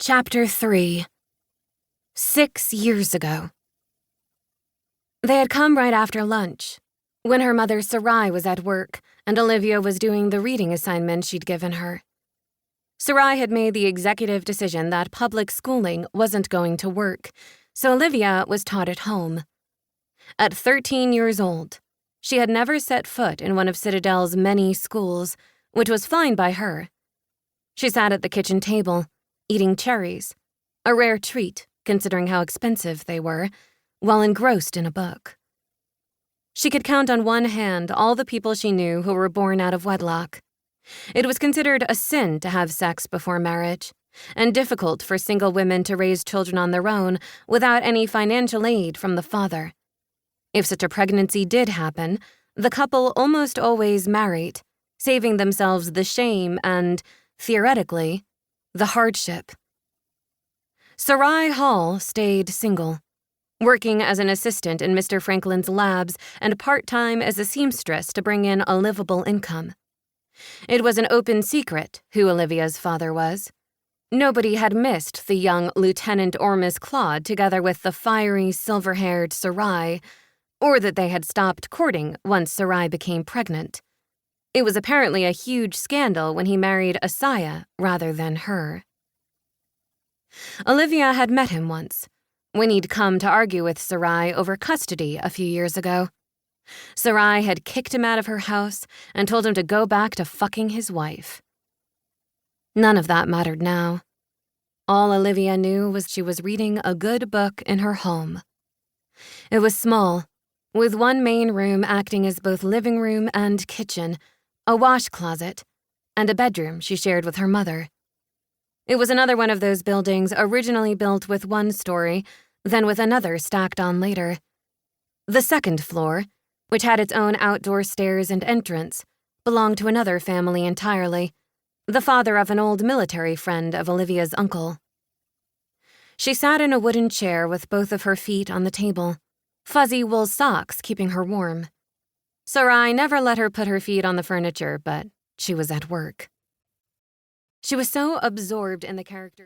Chapter 3. 6 years ago. They had come right after lunch, when her mother Sarai was at work and Olivia was doing the reading assignment she'd given her. Sarai had made the executive decision that public schooling wasn't going to work, so Olivia was taught at home. At 13 years old, she had never set foot in one of Citadel's many schools, which was fine by her. She sat at the kitchen table, eating cherries, a rare treat considering how expensive they were, while engrossed in a book. She could count on one hand all the people she knew who were born out of wedlock. It was considered a sin to have sex before marriage, and difficult for single women to raise children on their own without any financial aid from the father. If such a pregnancy did happen, the couple almost always married, saving themselves the shame and, theoretically, the hardship. Sarai Hall stayed single, working as an assistant in Mr. Franklin's labs and part-time as a seamstress to bring in a livable income. It was an open secret who Olivia's father was. Nobody had missed the young Lieutenant or Miss Claude together with the fiery, silver-haired Sarai, or that they had stopped courting once Sarai became pregnant. It was apparently a huge scandal when he married Asaya rather than her. Olivia had met him once, when he'd come to argue with Sarai over custody a few years ago. Sarai had kicked him out of her house and told him to go back to fucking his wife. None of that mattered now. All Olivia knew was she was reading a good book in her home. It was small, with one main room acting as both living room and kitchen, a wash closet, and a bedroom she shared with her mother. It was another one of those buildings originally built with one story, then with another stacked on later. The second floor, which had its own outdoor stairs and entrance, belonged to another family entirely, the father of an old military friend of Olivia's uncle. She sat in a wooden chair with both of her feet on the table, fuzzy wool socks keeping her warm. Sarai never let her put her feet on the furniture, but she was at work. She was so absorbed in the character.